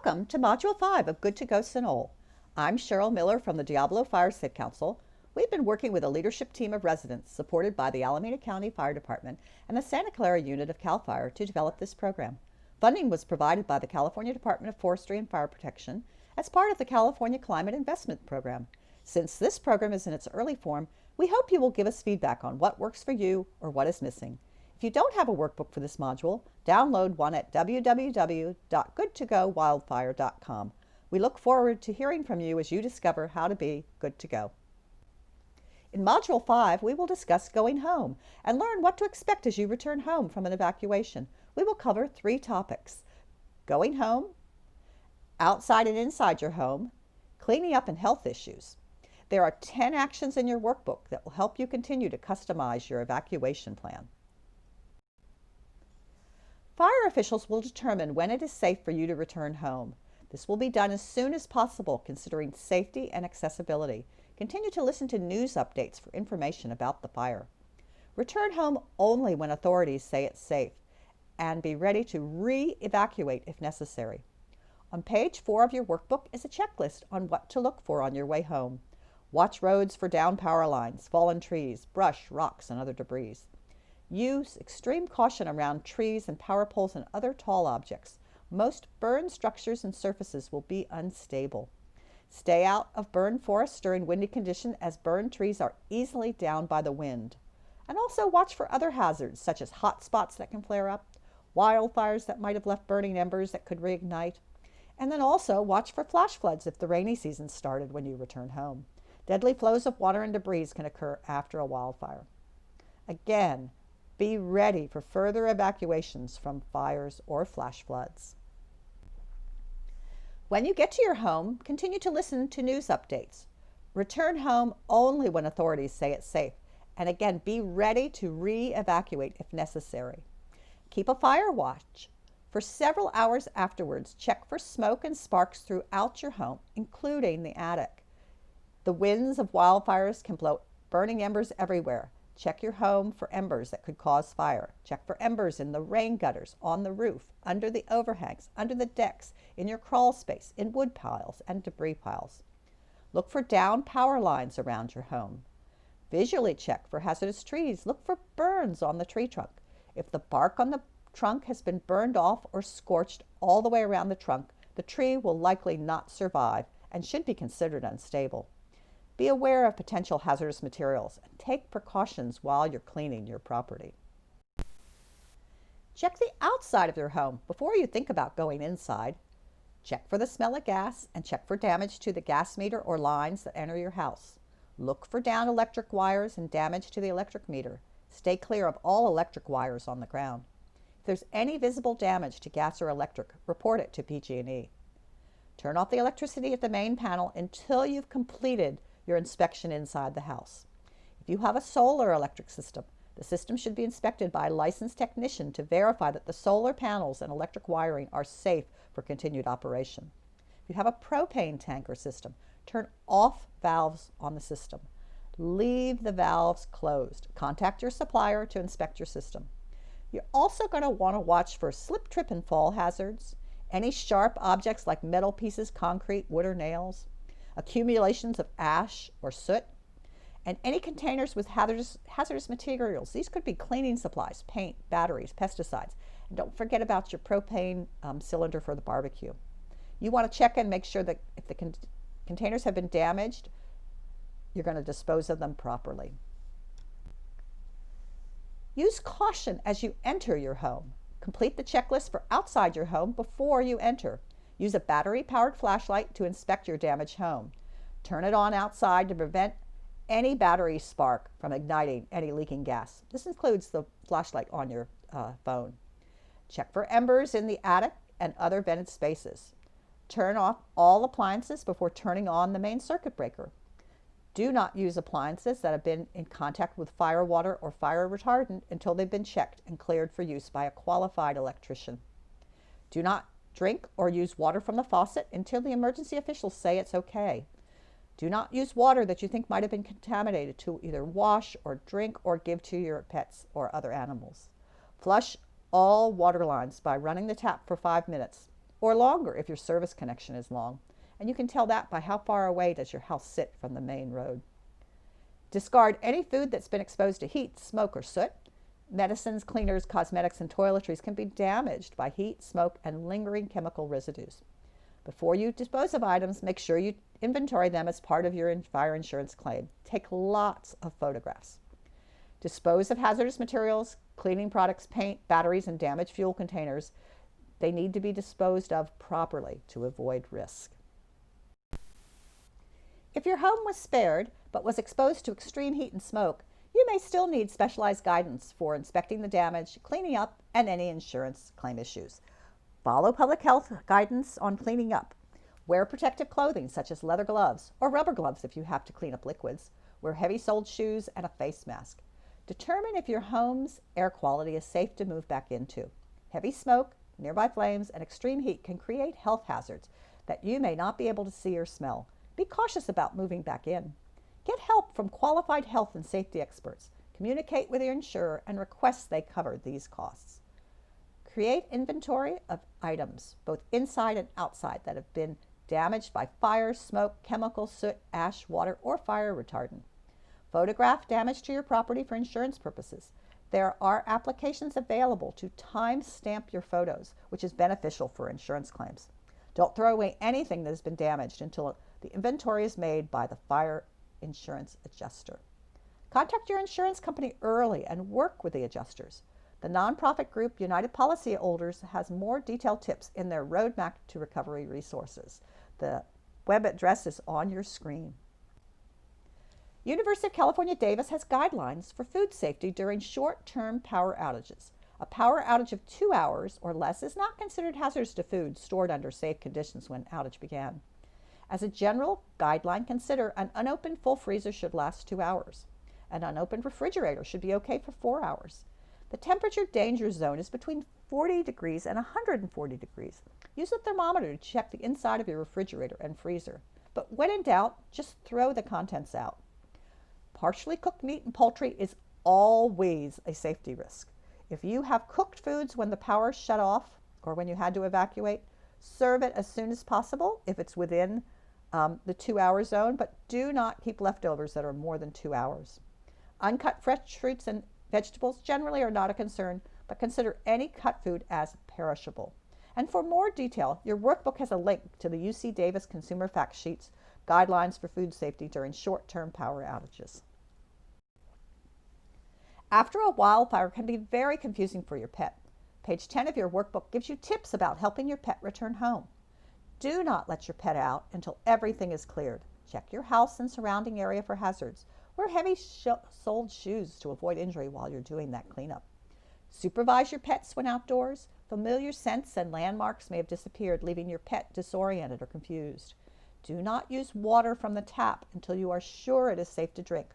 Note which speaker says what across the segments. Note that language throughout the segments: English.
Speaker 1: Welcome to Module 5 of Good to Go Sonol. I'm Cheryl Miller from the Diablo Fire Safe Council. We've been working with a leadership team of residents supported by the Alameda County Fire Department and the Santa Clara unit of CAL FIRE to develop this program. Funding was provided by the California Department of Forestry and Fire Protection as part of the California Climate Investment Program. Since this program is in its early form, we hope you will give us feedback on what works for you or what is missing. If you don't have a workbook for this module, download one at www.goodtogowildfire.com. We look forward to hearing from you as you discover how to be good to go. In Module 5, we will discuss going home and learn what to expect as you return home from an evacuation. We will cover 3 topics: going home, outside and inside your home, cleaning up and health issues. There are 10 actions in your workbook that will help you continue to customize your evacuation plan. Fire officials will determine when it is safe for you to return home. This will be done as soon as possible, considering safety and accessibility. Continue to listen to news updates for information about the fire. Return home only when authorities say it's safe, and be ready to re-evacuate if necessary. On page 4 of your workbook is a checklist on what to look for on your way home. Watch roads for downed power lines, fallen trees, brush, rocks, and other debris. Use extreme caution around trees and power poles and other tall objects. Most burned structures and surfaces will be unstable. Stay out of burned forests during windy conditions, as burned trees are easily downed by the wind. And also watch for other hazards such as hot spots that can flare up, wildfires that might have left burning embers that could reignite. And then also watch for flash floods if the rainy season started when you return home. Deadly flows of water and debris can occur after a wildfire. Again, be ready for further evacuations from fires or flash floods. When you get to your home, continue to listen to news updates. Return home only when authorities say it's safe. And again, be ready to re-evacuate if necessary. Keep a fire watch. For several hours afterwards, check for smoke and sparks throughout your home, including the attic. The winds of wildfires can blow burning embers everywhere. Check your home for embers that could cause fire. Check for embers in the rain gutters, on the roof, under the overhangs, under the decks, in your crawl space, in wood piles and debris piles. Look for downed power lines around your home. Visually check for hazardous trees. Look for burns on the tree trunk. If the bark on the trunk has been burned off or scorched all the way around the trunk, the tree will likely not survive and should be considered unstable. Be aware of potential hazardous materials and take precautions while you're cleaning your property. Check the outside of your home before you think about going inside. Check for the smell of gas and check for damage to the gas meter or lines that enter your house. Look for downed electric wires and damage to the electric meter. Stay clear of all electric wires on the ground. If there's any visible damage to gas or electric, report it to PG&E. Turn off the electricity at the main panel until you've completed your inspection inside the house. If you have a solar electric system, the system should be inspected by a licensed technician to verify that the solar panels and electric wiring are safe for continued operation. If you have a propane tanker system, turn off valves on the system. Leave the valves closed. Contact your supplier to inspect your system. You're also going to want to watch for slip, trip, and fall hazards, any sharp objects like metal pieces, concrete, wood, or nails, accumulations of ash or soot, and any containers with hazardous materials. These could be cleaning supplies, paint, batteries, pesticides. And don't forget about your propane cylinder for the barbecue. You want to check and make sure that if the containers have been damaged, you're going to dispose of them properly. Use caution as you enter your home. Complete the checklist for outside your home before you enter. Use a battery-powered flashlight to inspect your damaged home. Turn it on outside to prevent any battery spark from igniting any leaking gas. This includes the flashlight on your phone. Check for embers in the attic and other vented spaces. Turn off all appliances before turning on the main circuit breaker. Do not use appliances that have been in contact with fire water or fire retardant until they've been checked and cleared for use by a qualified electrician. Do not drink or use water from the faucet until the emergency officials say it's okay. Do not use water that you think might have been contaminated to either wash or drink or give to your pets or other animals. Flush all water lines by running the tap for 5 minutes. or longer if your service connection is long. And you can tell that by how far away does your house sit from the main road. Discard any food that's been exposed to heat, smoke, or soot. Medicines, cleaners, cosmetics, and toiletries can be damaged by heat, smoke, and lingering chemical residues. Before you dispose of items, make sure you inventory them as part of your fire insurance claim. Take lots of photographs. Dispose of hazardous materials, cleaning products, paint, batteries, and damaged fuel containers. They need to be disposed of properly to avoid risk. If your home was spared but was exposed to extreme heat and smoke, you may still need specialized guidance for inspecting the damage, cleaning up, and any insurance claim issues. Follow public health guidance on cleaning up. Wear protective clothing such as leather gloves or rubber gloves if you have to clean up liquids. Wear heavy-soled shoes and a face mask. Determine if your home's air quality is safe to move back into. Heavy smoke, nearby flames, and extreme heat can create health hazards that you may not be able to see or smell. Be cautious about moving back in. Get help from qualified health and safety experts. Communicate with your insurer and request they cover these costs. Create inventory of items, both inside and outside, that have been damaged by fire, smoke, chemical, soot, ash, water, or fire retardant. Photograph damage to your property for insurance purposes. There are applications available to time-stamp your photos, which is beneficial for insurance claims. Don't throw away anything that has been damaged until the inventory is made by the fire insurance adjuster. Contact your insurance company early and work with the adjusters. The nonprofit group United Policyholders has more detailed tips in their Roadmap to Recovery resources. The web address is on your screen. University of California, Davis has guidelines for food safety during short-term power outages. A power outage of 2 hours or less is not considered hazardous to food stored under safe conditions when outage began. As a general guideline, consider an unopened full freezer should last 2 hours. An unopened refrigerator should be okay for 4 hours. The temperature danger zone is between 40 degrees and 140 degrees. Use a thermometer to check the inside of your refrigerator and freezer. But when in doubt, just throw the contents out. Partially cooked meat and poultry is always a safety risk. If you have cooked foods when the power shut off or when you had to evacuate, serve it as soon as possible if it's within the 2-hour zone, but do not keep leftovers that are more than 2 hours. Uncut fresh fruits and vegetables generally are not a concern, but consider any cut food as perishable. And for more detail, your workbook has a link to the UC Davis Consumer Fact Sheets, Guidelines for Food Safety During Short-Term Power Outages. After a wildfire can be very confusing for your pet. Page 10 of your workbook gives you tips about helping your pet return home. Do not let your pet out until everything is cleared. Check your house and surrounding area for hazards. Wear heavy-soled shoes to avoid injury while you're doing that cleanup. Supervise your pets when outdoors. Familiar scents and landmarks may have disappeared, leaving your pet disoriented or confused. Do not use water from the tap until you are sure it is safe to drink.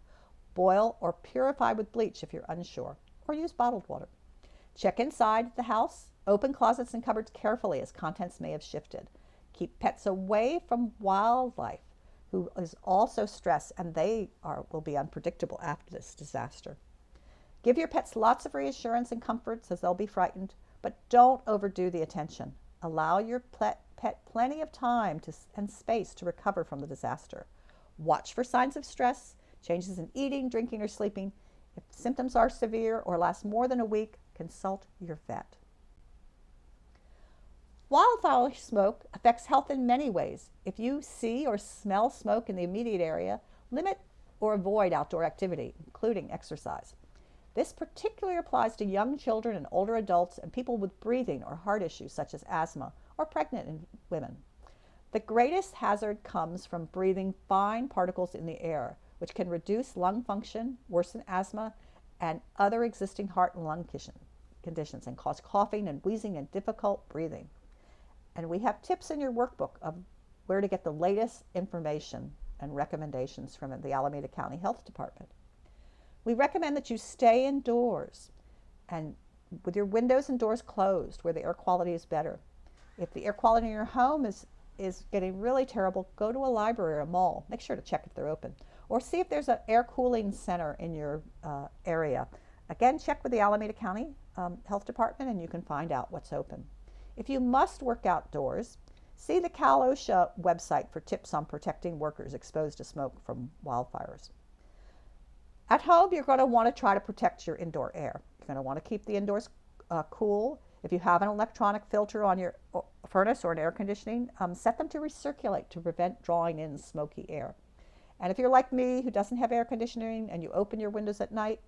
Speaker 1: Boil or purify with bleach if you're unsure, or use bottled water. Check inside the house. Open closets and cupboards carefully as contents may have shifted. Keep pets away from wildlife, who is also stressed, and will be unpredictable after this disaster. Give your pets lots of reassurance and comforts as they'll be frightened, but don't overdo the attention. Allow your pet plenty of time and space to recover from the disaster. Watch for signs of stress, changes in eating, drinking, or sleeping. If symptoms are severe or last more than a week, consult your vet. Wildfire smoke affects health in many ways. If you see or smell smoke in the immediate area, limit or avoid outdoor activity, including exercise. This particularly applies to young children and older adults and people with breathing or heart issues such as asthma or pregnant women. The greatest hazard comes from breathing fine particles in the air, which can reduce lung function, worsen asthma, and other existing heart and lung conditions and cause coughing and wheezing and difficult breathing. And we have tips in your workbook of where to get the latest information and recommendations from the Alameda County Health Department. We recommend that you stay indoors and with your windows and doors closed where the air quality is better. If the air quality in your home is getting really terrible, go to a library or a mall. Make sure to check if they're open. Or see if there's an air cooling center in your area. Again, check with the Alameda County Health Department and you can find out what's open. If you must work outdoors, see the Cal OSHA website for tips on protecting workers exposed to smoke from wildfires. At home, you're going to want to try to protect your indoor air. You're going to want to keep the indoors cool. If you have an electronic filter on your furnace or an air conditioning, set them to recirculate to prevent drawing in smoky air. And if you're like me, who doesn't have air conditioning, and you open your windows at night,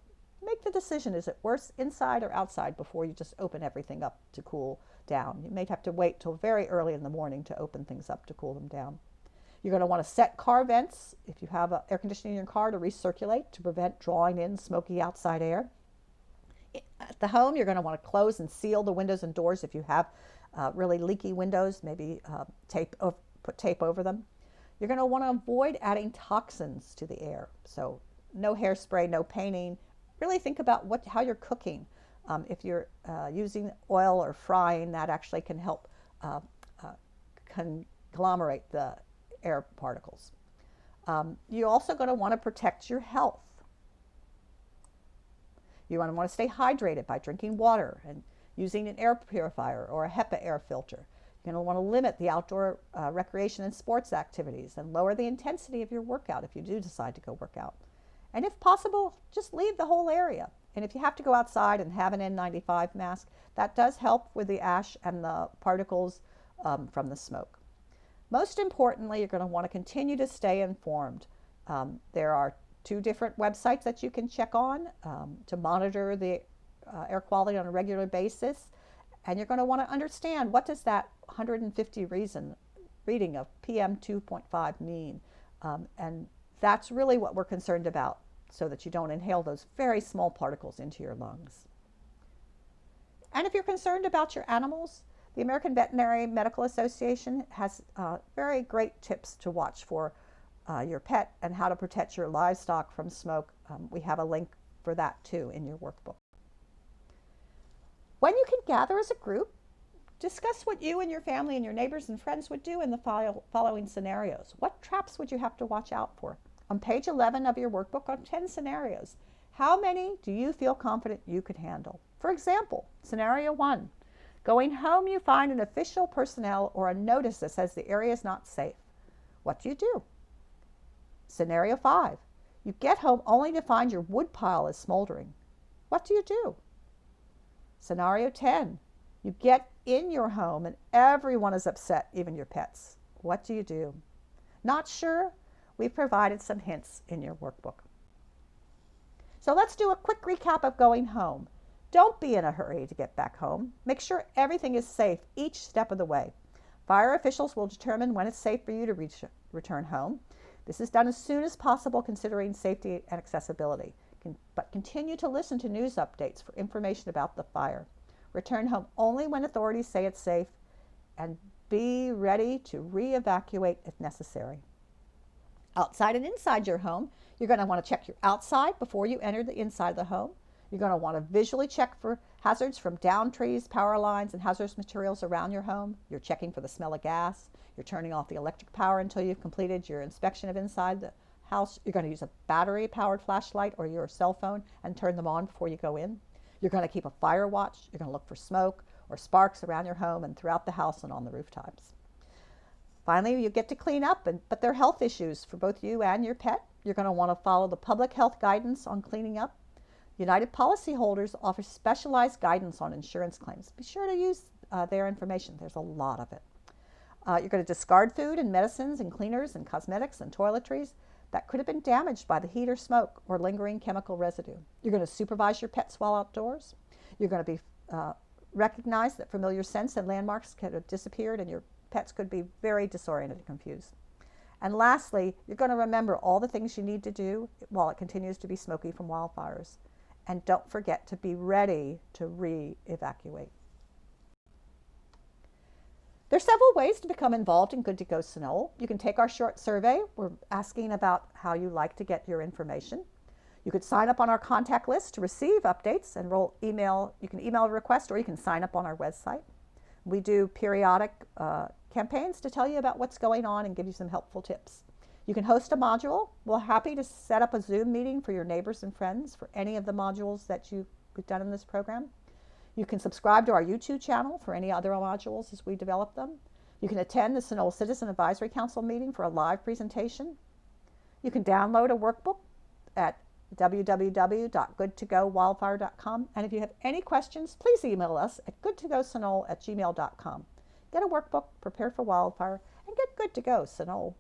Speaker 1: make the decision, is it worse inside or outside, before you just open everything up to cool down. You may have to wait till very early in the morning to open things up to cool them down. You're going to want to set car vents, if you have air conditioning in your car, to recirculate to prevent drawing in smoky outside air. At the home, you're going to want to close and seal the windows and doors if you have really leaky windows, maybe put tape over them. You're going to want to avoid adding toxins to the air. So no hairspray, no painting. Really think about how you're cooking. If you're using oil or frying, that actually can help conglomerate the air particles. You're also going to want to protect your health. You want to stay hydrated by drinking water and using an air purifier or a HEPA air filter. You're going to want to limit the outdoor recreation and sports activities and lower the intensity of your workout if you do decide to go work out. And if possible, just leave the whole area. And if you have to go outside and have an N95 mask, that does help with the ash and the particles from the smoke. Most importantly, you're going to want to continue to stay informed. There are 2 different websites that you can check on to monitor the air quality on a regular basis. And you're going to want to understand, what does that 150 reading of PM 2.5 mean? And that's really what we're concerned about, so that you don't inhale those very small particles into your lungs. And if you're concerned about your animals, the American Veterinary Medical Association has very great tips to watch for your pet and how to protect your livestock from smoke. We have a link for that too in your workbook. When you can gather as a group, discuss what you and your family and your neighbors and friends would do in the following scenarios. What traps would you have to watch out for? On page 11 of your workbook are 10 scenarios. How many do you feel confident you could handle? For example, scenario 1, going home you find an official personnel or a notice that says the area is not safe. What do you do? Scenario 5, you get home only to find your wood pile is smoldering. What do you do? Scenario 10, you get in your home and everyone is upset, even your pets. What do you do? Not sure? We've provided some hints in your workbook. So let's do a quick recap of going home. Don't be in a hurry to get back home. Make sure everything is safe each step of the way. Fire officials will determine when it's safe for you to return home. This is done as soon as possible, considering safety and accessibility. But continue to listen to news updates for information about the fire. Return home only when authorities say it's safe, and be ready to re-evacuate if necessary. Outside and inside your home, you're going to want to check your outside before you enter the inside of the home. You're going to want to visually check for hazards from downed trees, power lines, and hazardous materials around your home. You're checking for the smell of gas. You're turning off the electric power until you've completed your inspection of inside the house. You're going to use a battery-powered flashlight or your cell phone and turn them on before you go in. You're going to keep a fire watch. You're going to look for smoke or sparks around your home and throughout the house and on the rooftops. Finally, you get to clean up, but there are health issues for both you and your pet. You're going to want to follow the public health guidance on cleaning up. United policyholders offer specialized guidance on insurance claims. Be sure to use their information. There's a lot of it. You're going to discard food and medicines and cleaners and cosmetics and toiletries that could have been damaged by the heat or smoke or lingering chemical residue. You're going to supervise your pets while outdoors. You're going to recognize that familiar scents and landmarks could have disappeared, and your pets could be very disoriented and confused. And lastly, you're going to remember all the things you need to do while it continues to be smoky from wildfires. And don't forget to be ready to re-evacuate. There are several ways to become involved in Good to Go Sonoma. You can take our short survey. We're asking about how you like to get your information. You could sign up on our contact list to receive updates and you can email a request, or you can sign up on our website. We do periodic campaigns to tell you about what's going on and give you some helpful tips. You can host a module. We're happy to set up a Zoom meeting for your neighbors and friends for any of the modules that you've done in this program. You can subscribe to our YouTube channel for any other modules as we develop them. You can attend the Sunol Citizen Advisory Council meeting for a live presentation. You can download a workbook at www.goodtogowildfire.com. And if you have any questions, please email us at goodtogosunol@gmail.com. Get a workbook, prepare for wildfire, and get good to go, Sunol.